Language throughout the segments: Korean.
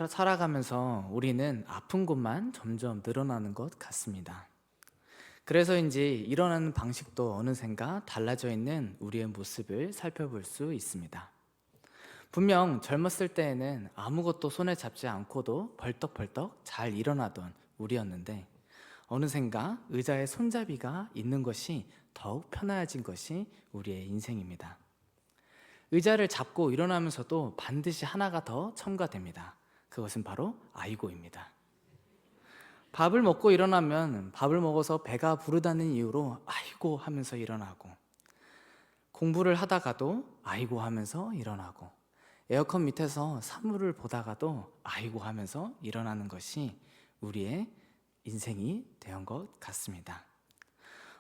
살아가면서 우리는 아픈 곳만 점점 늘어나는 것 같습니다. 그래서인지 일어나는 방식도 어느샌가 달라져 있는 우리의 모습을 살펴볼 수 있습니다. 분명 젊었을 때에는 아무것도 손에 잡지 않고도 벌떡벌떡 잘 일어나던 우리였는데, 어느샌가 의자에 손잡이가 있는 것이 더욱 편해진 것이 우리의 인생입니다. 의자를 잡고 일어나면서도 반드시 하나가 더 첨가됩니다. 그것은 바로 아이고입니다. 밥을 먹고 일어나면 밥을 먹어서 배가 부르다는 이유로 아이고 하면서 일어나고, 공부를 하다가도 아이고 하면서 일어나고, 에어컨 밑에서 사물을 보다가도 아이고 하면서 일어나는 것이 우리의 인생이 된 것 같습니다.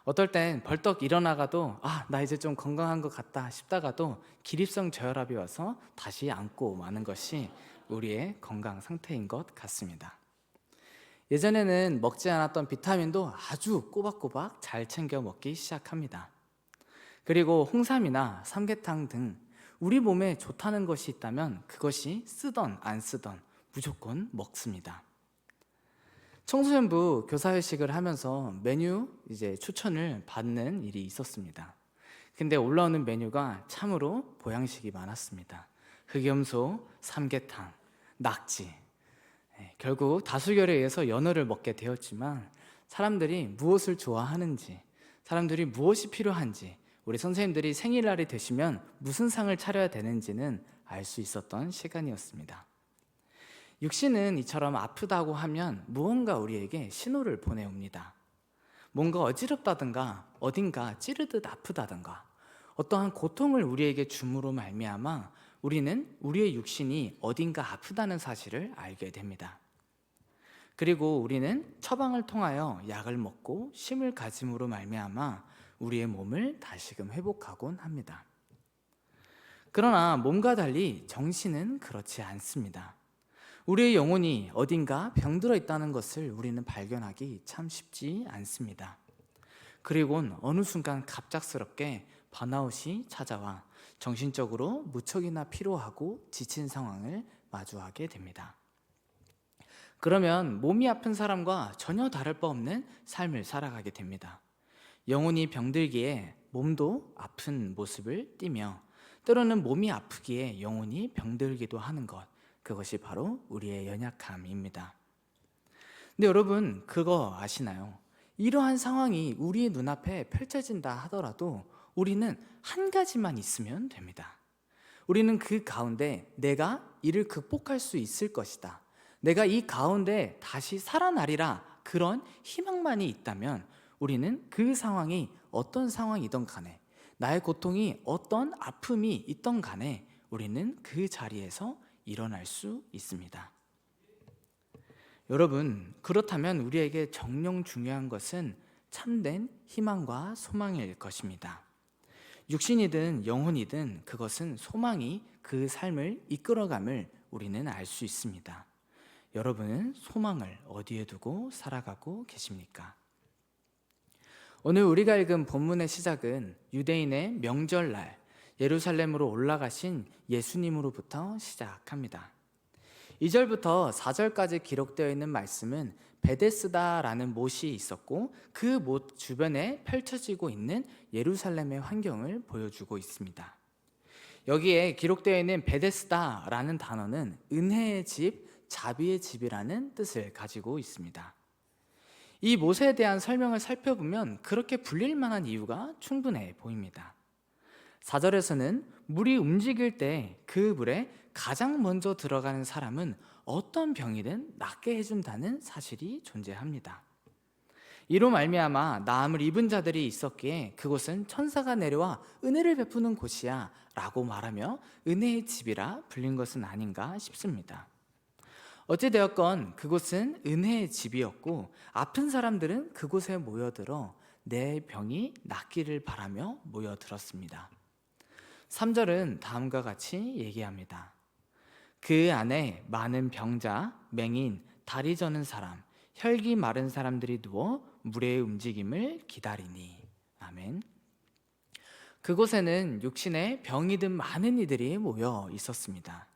어떨 땐 벌떡 일어나가도 나 이제 좀 건강한 것 같다 싶다가도 기립성 저혈압이 와서 다시 앉고 마는 것이 우리의 건강 상태인 것 같습니다. 예전에는 먹지 않았던 비타민도 아주 꼬박꼬박 잘 챙겨 먹기 시작합니다. 그리고 홍삼이나 삼계탕 등 우리 몸에 좋다는 것이 있다면 그것이 쓰던 안 쓰던 무조건 먹습니다. 청소년부 교사회식을 하면서 메뉴 추천을 받는 일이 있었습니다. 근데 올라오는 메뉴가 참으로 보양식이 많았습니다. 흑염소, 삼계탕, 낙지. 결국 다수결에 의해서 연어를 먹게 되었지만, 사람들이 무엇을 좋아하는지, 사람들이 무엇이 필요한지, 우리 선생님들이 생일날이 되시면 무슨 상을 차려야 되는지는 알 수 있었던 시간이었습니다. 육신은 이처럼 아프다고 하면 무언가 우리에게 신호를 보내옵니다. 뭔가 어지럽다든가 어딘가 찌르듯 아프다든가 어떠한 고통을 우리에게 줌으로 말미암아 우리는 우리의 육신이 어딘가 아프다는 사실을 알게 됩니다. 그리고 우리는 처방을 통하여 약을 먹고 쉼을 가짐으로 말미암아 우리의 몸을 다시금 회복하곤 합니다. 그러나 몸과 달리 정신은 그렇지 않습니다. 우리의 영혼이 어딘가 병들어 있다는 것을 우리는 발견하기 참 쉽지 않습니다. 그리고는 어느 순간 갑작스럽게 번아웃이 찾아와 정신적으로 무척이나 피로하고 지친 상황을 마주하게 됩니다. 그러면 몸이 아픈 사람과 전혀 다를 바 없는 삶을 살아가게 됩니다. 영혼이 병들기에 몸도 아픈 모습을 띠며, 때로는 몸이 아프기에 영혼이 병들기도 하는 것, 그것이 바로 우리의 연약함입니다. 근데 여러분, 그거 아시나요? 이러한 상황이 우리의 눈앞에 펼쳐진다 하더라도 우리는 한 가지만 있으면 됩니다. 우리는 그 가운데 내가 이를 극복할 수 있을 것이다, 내가 이 가운데 다시 살아나리라, 그런 희망만이 있다면 우리는 그 상황이 어떤 상황이든 간에, 나의 고통이 어떤 아픔이 있던 간에 우리는 그 자리에서 일어날 수 있습니다. 여러분, 그렇다면 우리에게 정녕 중요한 것은 참된 희망과 소망일 것입니다. 육신이든 영혼이든 그것은 소망이 그 삶을 이끌어감을 우리는 알 수 있습니다. 여러분은 소망을 어디에 두고 살아가고 계십니까? 오늘 우리가 읽은 본문의 시작은 유대인의 명절날 예루살렘으로 올라가신 예수님으로부터 시작합니다. 2절부터 4절까지 기록되어 있는 말씀은 베데스다라는 못이 있었고, 그 못 주변에 펼쳐지고 있는 예루살렘의 환경을 보여주고 있습니다. 여기에 기록되어 있는 베데스다라는 단어는 은혜의 집, 자비의 집이라는 뜻을 가지고 있습니다. 이 못에 대한 설명을 살펴보면 그렇게 불릴 만한 이유가 충분해 보입니다. 4절에서는 물이 움직일 때 그 물에 가장 먼저 들어가는 사람은 어떤 병이든 낫게 해준다는 사실이 존재합니다. 이로 말미암아 나음을 입은 자들이 있었기에 그곳은 천사가 내려와 은혜를 베푸는 곳이야 라고 말하며 은혜의 집이라 불린 것은 아닌가 싶습니다. 어찌되었건 그곳은 은혜의 집이었고, 아픈 사람들은 그곳에 모여들어 내 병이 낫기를 바라며 모여들었습니다. 3절은 다음과 같이 얘기합니다. 그 안에 많은 병자, 맹인, 다리 저는 사람, 혈기 마른 사람들이 누워 물의 움직임을 기다리니. 아멘. 그곳에는 육신에 병이 든 많은 이들이 모여 있었습니다.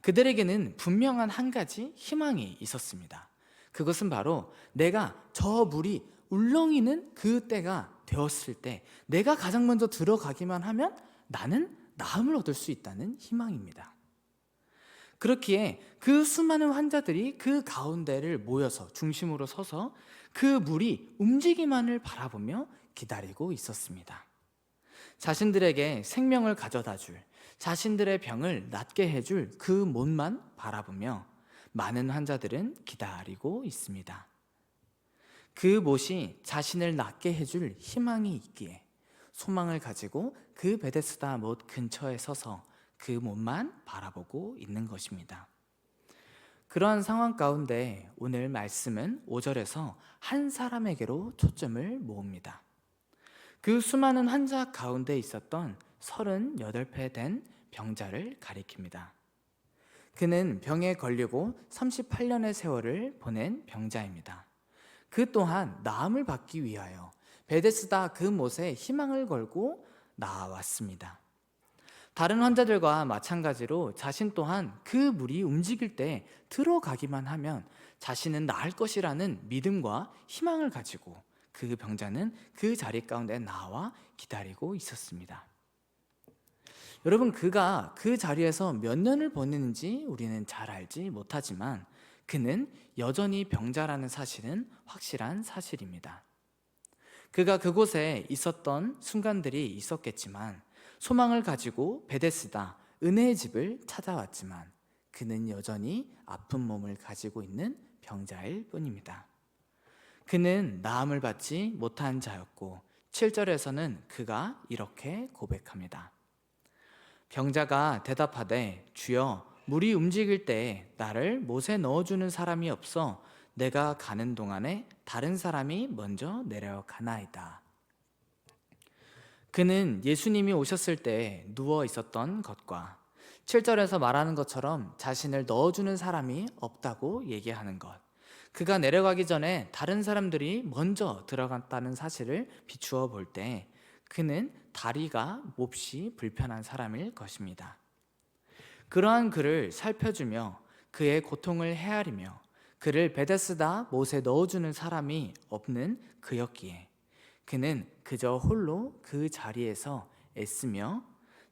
그들에게는 분명한 한 가지 희망이 있었습니다. 그것은 바로 내가 저 물이 울렁이는 그 때가 되었을 때 내가 가장 먼저 들어가기만 하면 나는 나음을 얻을 수 있다는 희망입니다. 그렇기에 그 수많은 환자들이 그 가운데를 모여서 중심으로 서서 그 물이 움직이만을 바라보며 기다리고 있었습니다. 자신들에게 생명을 가져다 줄, 자신들의 병을 낫게 해줄 그 못만 바라보며 많은 환자들은 기다리고 있습니다. 그 못이 자신을 낫게 해줄 희망이 있기에 소망을 가지고 그 베데스다 못 근처에 서서 그 못만 바라보고 있는 것입니다. 그러한 상황 가운데 오늘 말씀은 5절에서 한 사람에게로 초점을 모읍니다. 그 수많은 환자 가운데 있었던 38배 된 병자를 가리킵니다. 그는 병에 걸리고 38년의 세월을 보낸 병자입니다. 그 또한 나음을 받기 위하여 베데스다 그 못에 희망을 걸고 나아왔습니다. 다른 환자들과 마찬가지로 자신 또한 그 물이 움직일 때 들어가기만 하면 자신은 나을 것이라는 믿음과 희망을 가지고 그 병자는 그 자리 가운데 나와 기다리고 있었습니다. 여러분, 그가 그 자리에서 몇 년을 보냈는지 우리는 잘 알지 못하지만 그는 여전히 병자라는 사실은 확실한 사실입니다. 그가 그곳에 있었던 순간들이 있었겠지만 소망을 가지고 베데스다 은혜의 집을 찾아왔지만 그는 여전히 아픈 몸을 가지고 있는 병자일 뿐입니다. 그는 나음을 받지 못한 자였고 7절에서는 그가 이렇게 고백합니다. 병자가 대답하되 주여 물이 움직일 때 나를 못에 넣어주는 사람이 없어 내가 가는 동안에 다른 사람이 먼저 내려가나이다. 그는 예수님이 오셨을 때 누워 있었던 것과 7절에서 말하는 것처럼 자신을 넣어주는 사람이 없다고 얘기하는 것, 그가 내려가기 전에 다른 사람들이 먼저 들어갔다는 사실을 비추어 볼 때 그는 다리가 몹시 불편한 사람일 것입니다. 그러한 그를 살펴주며 그의 고통을 헤아리며 그를 베데스다 못에 넣어주는 사람이 없는 그였기에 그는 그저 홀로 그 자리에서 애쓰며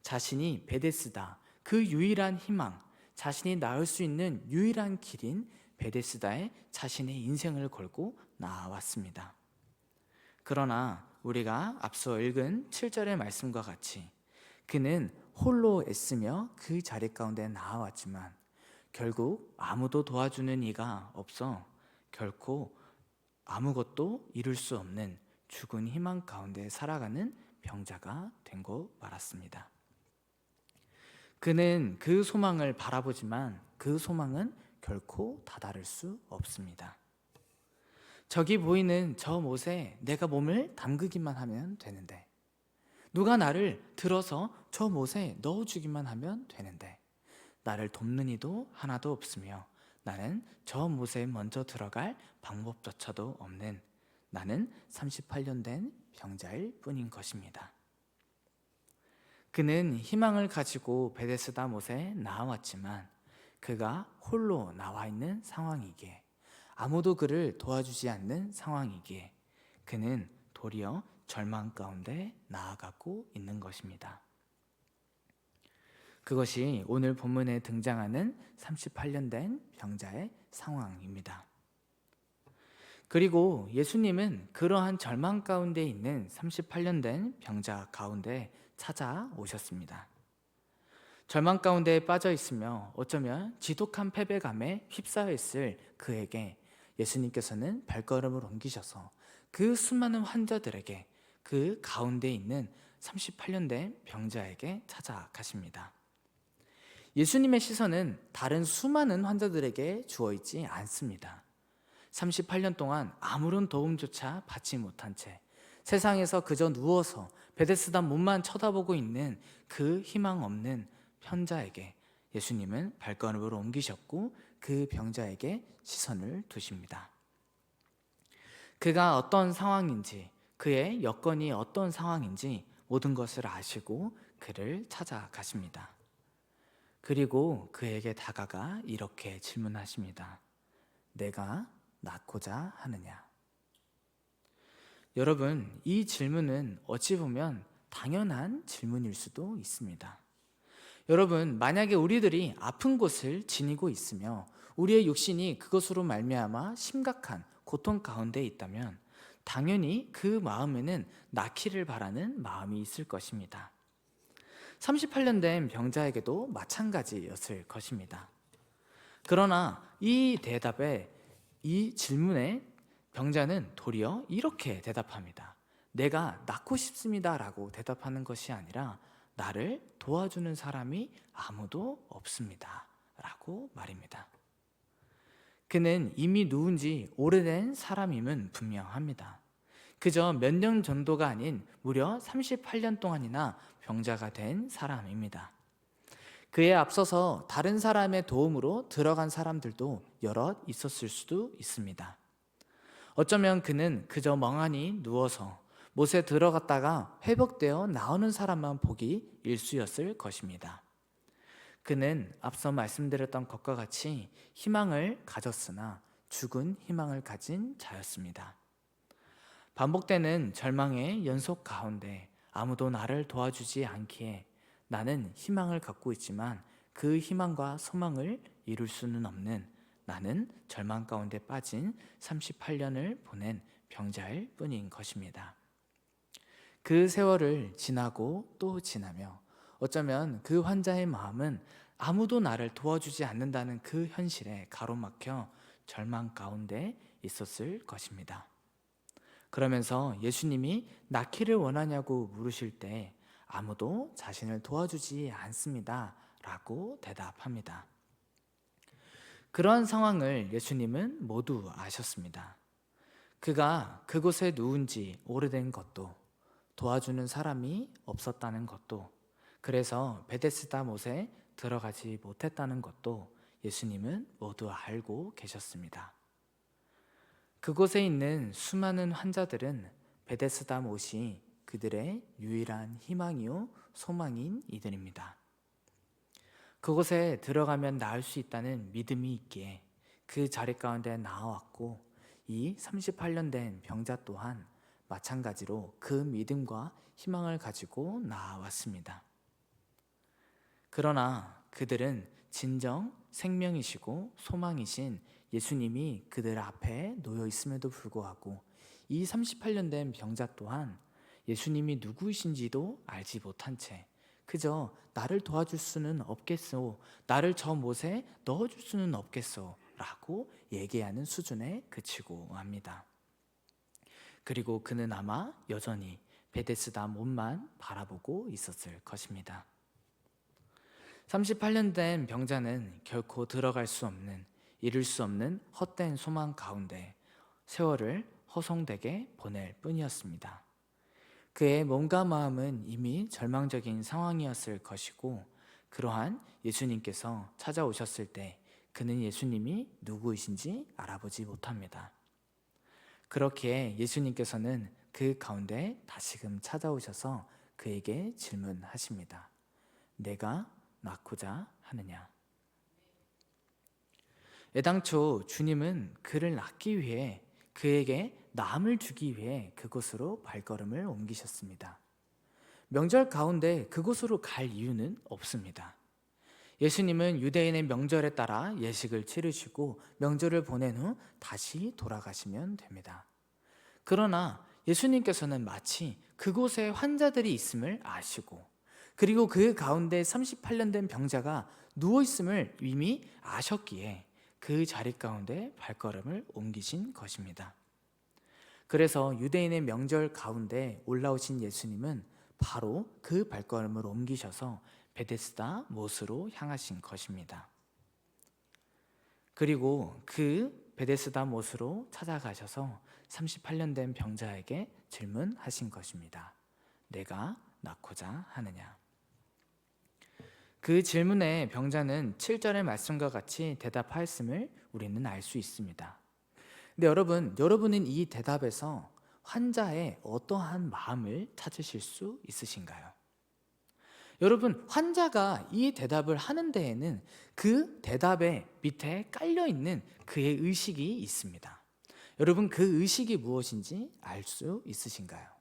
자신이 베데스다, 그 유일한 희망, 자신이 나을 수 있는 유일한 길인 베데스다에 자신의 인생을 걸고 나아왔습니다. 그러나 우리가 앞서 읽은 7절의 말씀과 같이 그는 홀로 애쓰며 그 자리 가운데 나아왔지만 결국 아무도 도와주는 이가 없어 결코 아무것도 이룰 수 없는 죽은 희망 가운데 살아가는 병자가 되고 말았습니다. 그는 그 소망을 바라보지만 그 소망은 결코 다다를 수 없습니다. 저기 보이는 저 못에 내가 몸을 담그기만 하면 되는데, 누가 나를 들어서 저 못에 넣어주기만 하면 되는데 나를 돕는 이도 하나도 없으며 나는 저 못에 먼저 들어갈 방법조차도 없는 나는 38년 된 병자일 뿐인 것입니다. 그는 희망을 가지고 베데스다 못에 나아왔지만 그가 홀로 나와 있는 상황이기에 아무도 그를 도와주지 않는 상황이기에 그는 도리어 절망 가운데 나아가고 있는 것입니다. 그것이 오늘 본문에 등장하는 38년 된 병자의 상황입니다. 그리고 예수님은 그러한 절망 가운데 있는 38년 된 병자 가운데 찾아오셨습니다. 절망 가운데 빠져 있으며 어쩌면 지독한 패배감에 휩싸여 있을 그에게 예수님께서는 발걸음을 옮기셔서 그 수많은 환자들에게 그 가운데 있는 38년 된 병자에게 찾아가십니다. 예수님의 시선은 다른 수많은 환자들에게 주어 있지 않습니다. 38년 동안 아무런 도움조차 받지 못한 채 세상에서 그저 누워서 베데스다 문만 쳐다보고 있는 그 희망 없는 편자에게 예수님은 발걸음을 옮기셨고 그 병자에게 시선을 두십니다. 그가 어떤 상황인지, 그의 여건이 어떤 상황인지 모든 것을 아시고 그를 찾아가십니다. 그리고 그에게 다가가 이렇게 질문하십니다. 내가 낫고자 하느냐? 여러분, 이 질문은 어찌 보면 당연한 질문일 수도 있습니다. 여러분, 만약에 우리들이 아픈 곳을 지니고 있으며 우리의 육신이 그것으로 말미암아 심각한 고통 가운데 있다면 당연히 그 마음에는 낫기를 바라는 마음이 있을 것입니다. 38년 된 병자에게도 마찬가지였을 것입니다. 그러나 이 대답에, 이 질문에 병자는 도리어 이렇게 대답합니다. 내가 낫고 싶습니다 라고 대답하는 것이 아니라 나를 도와주는 사람이 아무도 없습니다 라고 말입니다. 그는 이미 누운 지 오래된 사람임은 분명합니다. 그저 몇 년 정도가 아닌 무려 38년 동안이나 병자가 된 사람입니다. 그에 앞서서 다른 사람의 도움으로 들어간 사람들도 여럿 있었을 수도 있습니다. 어쩌면 그는 그저 멍하니 누워서 못에 들어갔다가 회복되어 나오는 사람만 보기 일쑤였을 것입니다. 그는 앞서 말씀드렸던 것과 같이 희망을 가졌으나 죽은 희망을 가진 자였습니다. 반복되는 절망의 연속 가운데 아무도 나를 도와주지 않기에 나는 희망을 갖고 있지만 그 희망과 소망을 이룰 수는 없는, 나는 절망 가운데 빠진 38년을 보낸 병자일 뿐인 것입니다. 그 세월을 지나고 또 지나며 어쩌면 그 환자의 마음은 아무도 나를 도와주지 않는다는 그 현실에 가로막혀 절망 가운데 있었을 것입니다. 그러면서 예수님이 낫기를 원하냐고 물으실 때 아무도 자신을 도와주지 않습니다 라고 대답합니다. 그러한 상황을 예수님은 모두 아셨습니다. 그가 그곳에 누운 지 오래된 것도, 도와주는 사람이 없었다는 것도, 그래서 베데스다 못에 들어가지 못했다는 것도 예수님은 모두 알고 계셨습니다. 그곳에 있는 수많은 환자들은 베데스다 못이 그들의 유일한 희망이요 소망인 이들입니다. 그곳에 들어가면 나을 수 있다는 믿음이 있기에 그 자리 가운데 나아왔고, 이 38년 된 병자 또한 마찬가지로 그 믿음과 희망을 가지고 나아왔습니다. 그러나 그들은 진정 생명이시고 소망이신 예수님이 그들 앞에 놓여 있음에도 불구하고 이 38년 된 병자 또한 예수님이 누구이신지도 알지 못한 채 그저 나를 도와줄 수는 없겠소, 나를 저 못에 넣어줄 수는 없겠소 라고 얘기하는 수준에 그치고 합니다. 그리고 그는 아마 여전히 베데스다 못만 바라보고 있었을 것입니다. 38년 된 병자는 결코 들어갈 수 없는, 이룰 수 없는 헛된 소망 가운데 세월을 허송되게 보낼 뿐이었습니다. 그의 몸과 마음은 이미 절망적인 상황이었을 것이고, 그러한 예수님께서 찾아오셨을 때 그는 예수님이 누구이신지 알아보지 못합니다. 그렇게 예수님께서는 그 가운데 다시금 찾아오셔서 그에게 질문하십니다. 내가 낫고자 하느냐? 애당초 주님은 그를 낫기 위해, 그에게 나음을 주기 위해 그곳으로 발걸음을 옮기셨습니다. 명절 가운데 그곳으로 갈 이유는 없습니다. 예수님은 유대인의 명절에 따라 예식을 치르시고 명절을 보낸 후 다시 돌아가시면 됩니다. 그러나 예수님께서는 마치 그곳에 환자들이 있음을 아시고, 그리고 그 가운데 38년 된 병자가 누워있음을 이미 아셨기에 그 자리 가운데 발걸음을 옮기신 것입니다. 그래서 유대인의 명절 가운데 올라오신 예수님은 바로 그 발걸음을 옮기셔서 베데스다 못으로 향하신 것입니다. 그리고 그 베데스다 못으로 찾아가셔서 38년 된 병자에게 질문하신 것입니다. 내가 낫고자 하느냐? 그 질문에 병자는 7절의 말씀과 같이 대답하였음을 우리는 알 수 있습니다. 근데 여러분은 이 대답에서 환자의 어떠한 마음을 찾으실 수 있으신가요? 여러분, 환자가 이 대답을 하는 데에는 그 대답의 밑에 깔려 있는 그의 의식이 있습니다. 여러분, 그 의식이 무엇인지 알 수 있으신가요?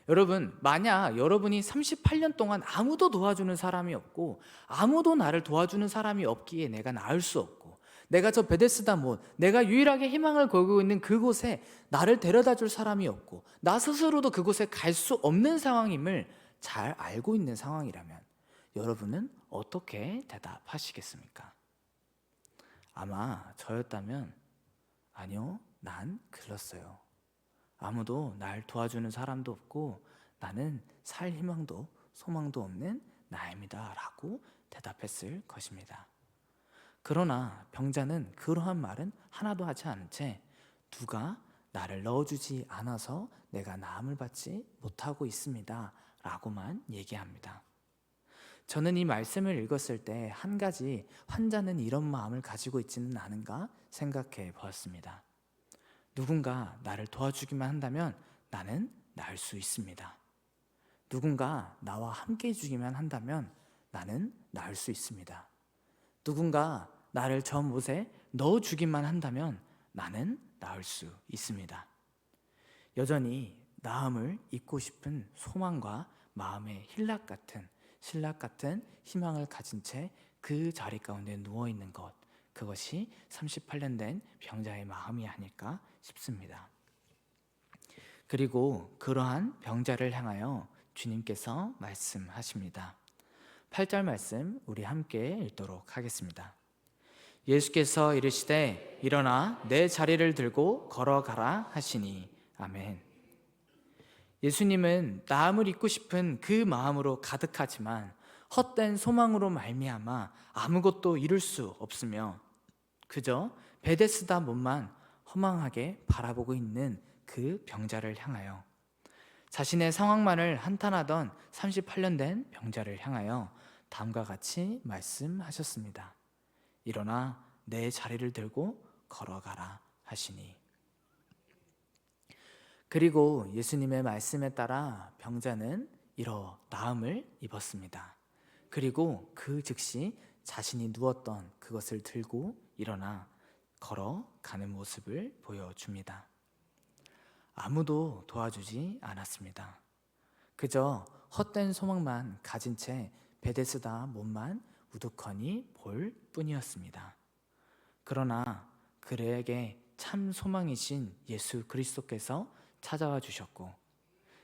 여러분, 만약 여러분이 38년 동안 아무도 도와주는 사람이 없고 아무도 나를 도와주는 사람이 없기에 내가 나을 수 없고, 내가 저 베데스다 못, 내가 유일하게 희망을 걸고 있는 그곳에 나를 데려다 줄 사람이 없고 나 스스로도 그곳에 갈 수 없는 상황임을 잘 알고 있는 상황이라면 여러분은 어떻게 대답하시겠습니까? 아마 저였다면, 아니요, 난 글렀어요. 아무도 날 도와주는 사람도 없고 나는 살 희망도 소망도 없는 나입니다 라고 대답했을 것입니다. 그러나 병자는 그러한 말은 하나도 하지 않은 채 누가 나를 넣어주지 않아서 내가 나음을 받지 못하고 있습니다 라고만 얘기합니다. 저는 이 말씀을 읽었을 때 한 가지, 환자는 이런 마음을 가지고 있지는 않은가 생각해 보았습니다. 누군가 나를 도와주기만 한다면 나는 나을 수 있습니다. 누군가 나와 함께 해주기만 한다면 나는 나을 수 있습니다. 누군가 나를 저 못에 넣어주기만 한다면 나는 나을 수 있습니다. 여전히 나음을 잊고 싶은 소망과 마음의 신락 같은 희망을 가진 채 그 자리 가운데 누워있는 것, 그것이 38년 된 병자의 마음이 아닐까 싶습니다. 그리고 그러한 병자를 향하여 주님께서 말씀하십니다. 8절 말씀 우리 함께 읽도록 하겠습니다. 예수께서 이르시되 일어나 내 자리를 들고 걸어가라 하시니. 아멘. 예수님은 나음을 잊고 싶은 그 마음으로 가득하지만 헛된 소망으로 말미암아 아무것도 이룰 수 없으며 그저 베데스다 못만 허망하게 바라보고 있는 그 병자를 향하여, 자신의 상황만을 한탄하던 38년 된 병자를 향하여 다음과 같이 말씀하셨습니다. 일어나 내 자리를 들고 걸어가라 하시니. 그리고 예수님의 말씀에 따라 병자는 일어 나음을 입었습니다. 그리고 그 즉시 자신이 누웠던 그것을 들고 일어나 걸어가는 모습을 보여줍니다. 아무도 도와주지 않았습니다. 그저 헛된 소망만 가진 채 베데스다 못만 우두커니 볼 뿐이었습니다. 그러나 그에게 참 소망이신 예수 그리스도께서 찾아와 주셨고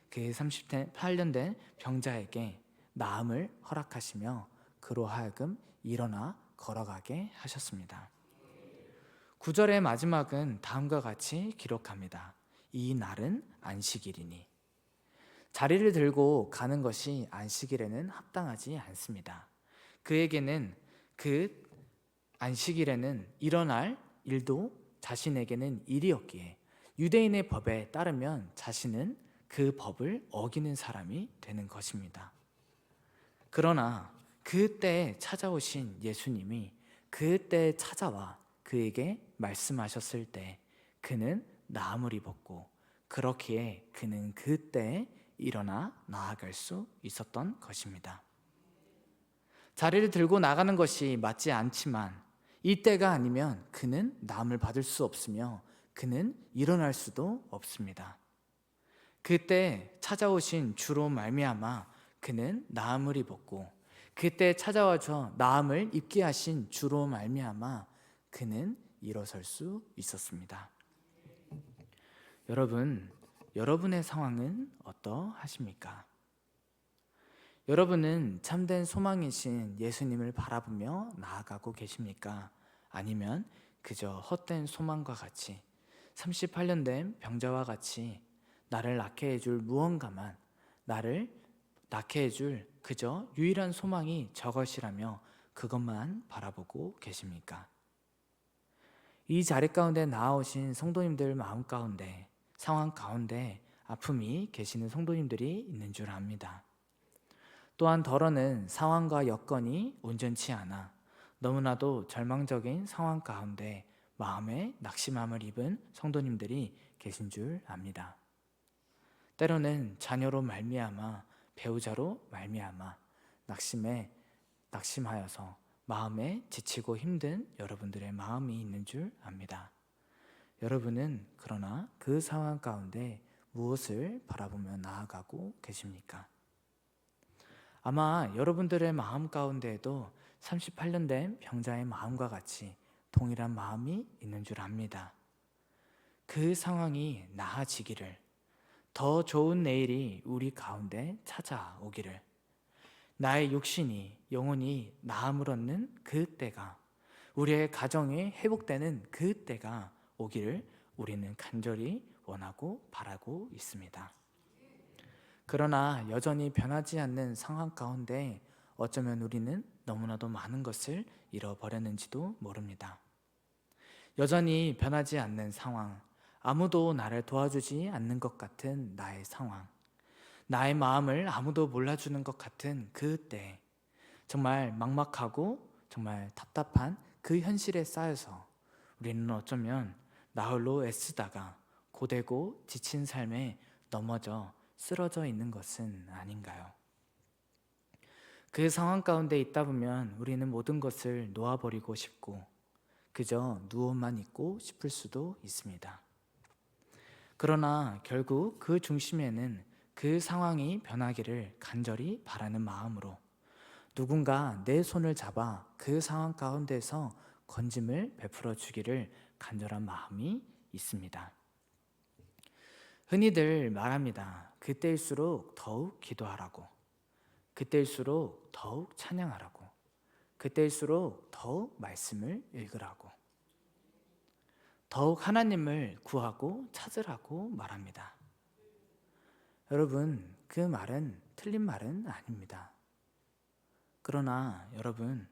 그 38년 된 병자에게 나음을 허락하시며 그로 하여금 일어나 걸어가게 하셨습니다. 9절의 마지막은 다음과 같이 기록합니다. 이 날은 안식일이니. 자리를 들고 가는 것이 안식일에는 합당하지 않습니다. 그에게는 그 안식일에는 일어날 일도 자신에게는 일이었기에 유대인의 법에 따르면 자신은 그 법을 어기는 사람이 되는 것입니다. 그러나 그때에 찾아오신 예수님이 그때에 찾아와 그에게 말씀하셨을 때 그는 나음을 입었고 그렇기에 그는 그때에 일어나 나아갈 수 있었던 것입니다. 자리를 들고 나가는 것이 맞지 않지만 이때가 아니면 그는 나음을 받을 수 없으며 그는 일어날 수도 없습니다. 그때 찾아오신 주로 말미암아 그는 나음을 입었고 그때 찾아와서 나음을 입게 하신 주로 말미암아 그는 일어설 수 있었습니다. 여러분, 여러분의 상황은 어떠하십니까? 여러분은 참된 소망이신 예수님을 바라보며 나아가고 계십니까? 아니면 그저 헛된 소망과 같이 38년 된 병자와 같이 나를 낫게 해줄 무언가만, 나를 낫게 해줄 그저 유일한 소망이 저것이라며 그것만 바라보고 계십니까? 이 자리 가운데 나아오신 성도님들 마음 가운데, 상황 가운데 아픔이 계시는 성도님들이 있는 줄 압니다. 또한 더러는 상황과 여건이 온전치 않아 너무나도 절망적인 상황 가운데 마음에 낙심함을 입은 성도님들이 계신 줄 압니다. 때로는 자녀로 말미암아 배우자로 말미암아 낙심하여서 마음에 지치고 힘든 여러분들의 마음이 있는 줄 압니다. 여러분은 그러나 그 상황 가운데 무엇을 바라보며 나아가고 계십니까? 아마 여러분들의 마음 가운데에도 38년 된 병자의 마음과 같이 동일한 마음이 있는 줄 압니다. 그 상황이 나아지기를, 더 좋은 내일이 우리 가운데 찾아오기를, 나의 육신이 영혼이 나음을 얻는 그 때가, 우리의 가정이 회복되는 그 때가 오기를 우리는 간절히 원하고 바라고 있습니다. 그러나 여전히 변하지 않는 상황 가운데 어쩌면 우리는 너무나도 많은 것을 잃어버렸는지도 모릅니다. 여전히 변하지 않는 상황, 아무도 나를 도와주지 않는 것 같은 나의 상황, 나의 마음을 아무도 몰라주는 것 같은 그때, 정말 막막하고 정말 답답한 그 현실에 쌓여서 우리는 어쩌면 나홀로 애쓰다가 고되고 지친 삶에 넘어져 쓰러져 있는 것은 아닌가요? 그 상황 가운데 있다 보면 우리는 모든 것을 놓아버리고 싶고 그저 누워만 있고 싶을 수도 있습니다. 그러나 결국 그 중심에는 그 상황이 변하기를 간절히 바라는 마음으로 누군가 내 손을 잡아 그 상황 가운데서 건짐을 베풀어 주기를 간절한 마음이 있습니다. 흔히들 말합니다. 그때일수록 더욱 기도하라고, 그때일수록 더욱 찬양하라고, 그때일수록 더욱 말씀을 읽으라고, 더욱 하나님을 구하고 찾으라고 말합니다. 여러분, 그 말은 틀린 말은 아닙니다. 그러나 여러분,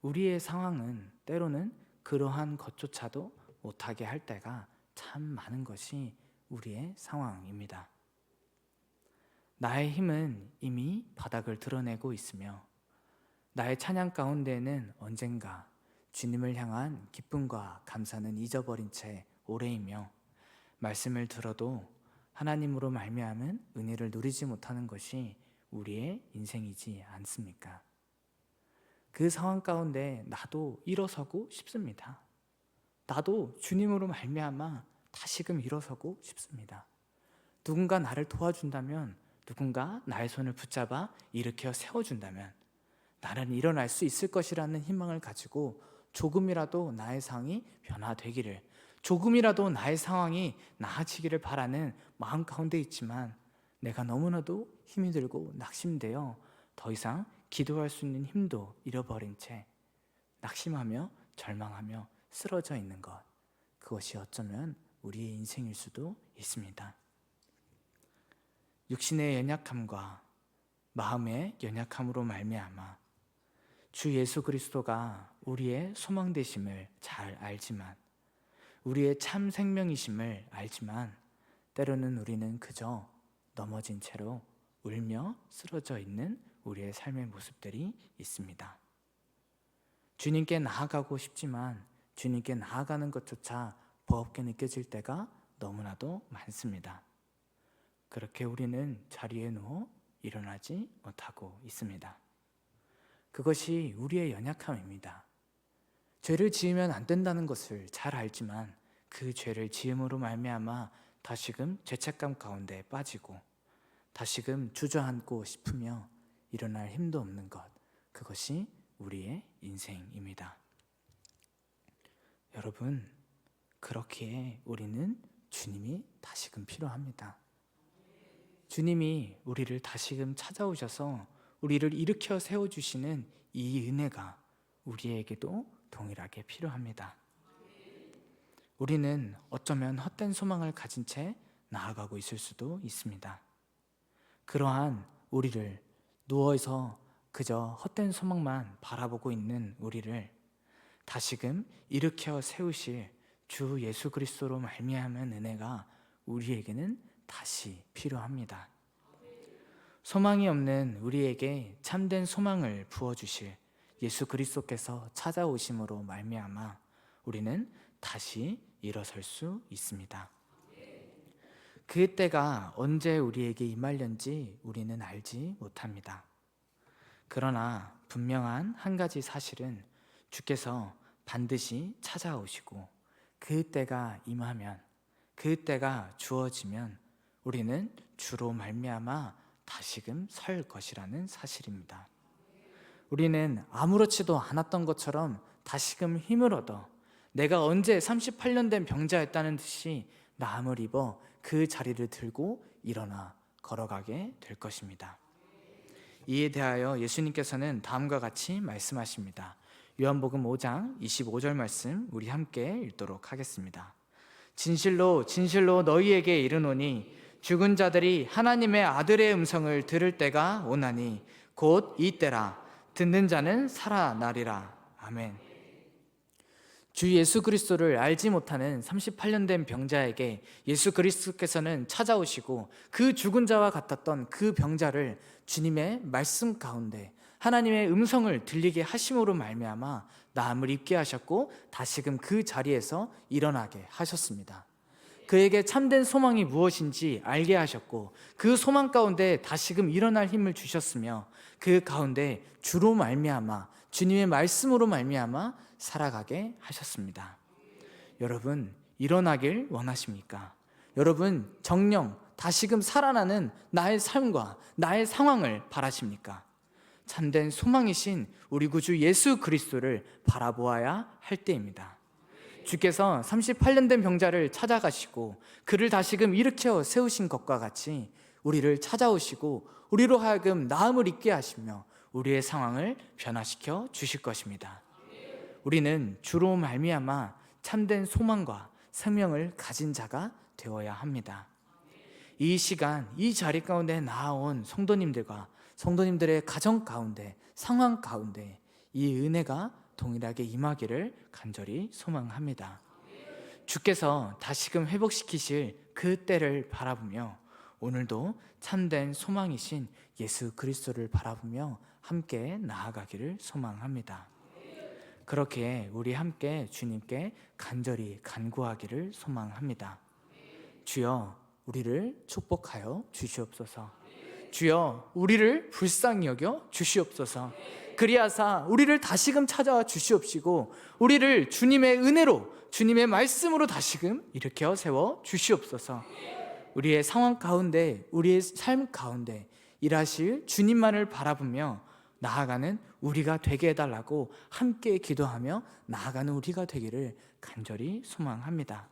우리의 상황은 때로는 그러한 것조차도 못하게 할 때가 참 많은 것이 우리의 상황입니다. 나의 힘은 이미 바닥을 드러내고 있으며 나의 찬양 가운데에는 언젠가 주님을 향한 기쁨과 감사는 잊어버린 채 오래이며 말씀을 들어도 하나님으로 말미암은 은혜를 누리지 못하는 것이 우리의 인생이지 않습니까? 그 상황 가운데 나도 일어서고 싶습니다. 나도 주님으로 말미암아 다시금 일어서고 싶습니다. 누군가 나를 도와준다면, 누군가 나의 손을 붙잡아 일으켜 세워준다면 나는 일어날 수 있을 것이라는 희망을 가지고 조금이라도 나의 상황이 변화되기를, 조금이라도 나의 상황이 나아지기를 바라는 마음 가운데 있지만 내가 너무나도 힘이 들고 낙심되어 더 이상 기도할 수 있는 힘도 잃어버린 채 낙심하며 절망하며 쓰러져 있는 것, 그것이 어쩌면 우리의 인생일 수도 있습니다. 육신의 연약함과 마음의 연약함으로 말미암아 주 예수 그리스도가 우리의 소망 되심을 잘 알지만, 우리의 참 생명이심을 알지만 때로는 우리는 그저 넘어진 채로 울며 쓰러져 있는 우리의 삶의 모습들이 있습니다. 주님께 나아가고 싶지만 주님께 나아가는 것조차 버겁게 느껴질 때가 너무나도 많습니다. 그렇게 우리는 자리에 누워 일어나지 못하고 있습니다. 그것이 우리의 연약함입니다. 죄를 지으면 안 된다는 것을 잘 알지만 그 죄를 지음으로 말미암아 다시금 죄책감 가운데 빠지고 다시금 주저앉고 싶으며 일어날 힘도 없는 것, 그것이 우리의 인생입니다. 여러분, 그렇기에 우리는 주님이 다시금 필요합니다. 주님이 우리를 다시금 찾아오셔서 우리를 일으켜 세워주시는 이 은혜가 우리에게도 동일하게 필요합니다. 우리는 어쩌면 헛된 소망을 가진 채 나아가고 있을 수도 있습니다. 그러한 우리를, 누워서 그저 헛된 소망만 바라보고 있는 우리를 다시금 일으켜 세우실 주 예수 그리스도로 말미암은 은혜가 우리에게는 다시 필요합니다. 소망이 없는 우리에게 참된 소망을 부어주실 예수 그리스도께서 찾아오심으로 말미암아 우리는 다시 일어설 수 있습니다. 그 때가 언제 우리에게 임할는지 우리는 알지 못합니다. 그러나 분명한 한 가지 사실은 주께서 반드시 찾아오시고 그 때가 임하면, 그 때가 주어지면 우리는 주로 말미암아 다시금 설 것이라는 사실입니다. 우리는 아무렇지도 않았던 것처럼 다시금 힘을 얻어 내가 언제 38년 된 병자였다는 듯이 나음을 입어 그 자리를 들고 일어나 걸어가게 될 것입니다. 이에 대하여 예수님께서는 다음과 같이 말씀하십니다. 요한복음 5장 25절 말씀 우리 함께 읽도록 하겠습니다. 진실로 진실로 너희에게 이르노니 죽은 자들이 하나님의 아들의 음성을 들을 때가 오나니 곧 이 때라. 듣는 자는 살아나리라. 아멘. 주 예수 그리스도를 알지 못하는 38년 된 병자에게 예수 그리스도께서는 찾아오시고 그 죽은 자와 같았던 그 병자를 주님의 말씀 가운데 하나님의 음성을 들리게 하심으로 말미암아 나음을 입게 하셨고 다시금 그 자리에서 일어나게 하셨습니다. 그에게 참된 소망이 무엇인지 알게 하셨고 그 소망 가운데 다시금 일어날 힘을 주셨으며 그 가운데 주로 말미암아 주님의 말씀으로 말미암아 살아가게 하셨습니다. 여러분, 일어나길 원하십니까? 여러분, 정령 다시금 살아나는 나의 삶과 나의 상황을 바라십니까? 참된 소망이신 우리 구주 예수 그리스도를 바라보아야 할 때입니다. 주께서 38년 된 병자를 찾아가시고 그를 다시금 일으켜 세우신 것과 같이 우리를 찾아오시고 우리로 하여금 나음을 입게 하시며 우리의 상황을 변화시켜 주실 것입니다. 우리는 주로 말미암아 참된 소망과 생명을 가진 자가 되어야 합니다. 이 시간, 이 자리 가운데 나아온 성도님들과 성도님들의 가정 가운데, 상황 가운데 이 은혜가 동일하게 임하기를 간절히 소망합니다. 주께서 다시금 회복시키실 그 때를 바라보며 오늘도 참된 소망이신 예수 그리스도를 바라보며 함께 나아가기를 소망합니다. 그렇게 우리 함께 주님께 간절히 간구하기를 소망합니다. 주여, 우리를 축복하여 주시옵소서. 주여, 우리를 불쌍히 여겨 주시옵소서. 그리하사 우리를 다시금 찾아와 주시옵시고 우리를 주님의 은혜로, 주님의 말씀으로 다시금 일으켜 세워 주시옵소서. 우리의 상황 가운데, 우리의 삶 가운데 일하실 주님만을 바라보며 나아가는 우리가 되게 해달라고 함께 기도하며 나아가는 우리가 되기를 간절히 소망합니다.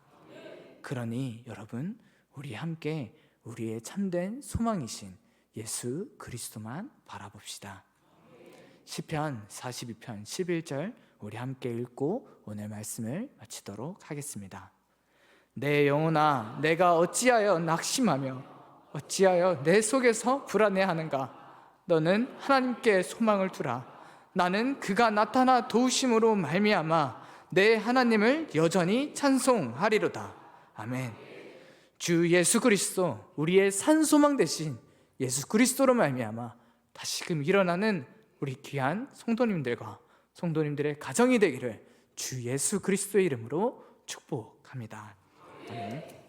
그러니 여러분, 우리 함께 우리의 참된 소망이신 예수 그리스도만 바라봅시다. 시편 42편 11절 우리 함께 읽고 오늘 말씀을 마치도록 하겠습니다. 내 영혼아, 내가 어찌하여 낙심하며 어찌하여 내 속에서 불안해하는가? 너는 하나님께 소망을 두라. 나는 그가 나타나 도우심으로 말미암아 내 하나님을 여전히 찬송하리로다. 아멘. 주 예수 그리스도, 우리의 산소망 되신 예수 그리스도로 말미암아 다시금 일어나는 우리 귀한 성도님들과 성도님들의 가정이 되기를 주 예수 그리스도의 이름으로 축복합니다. 아멘.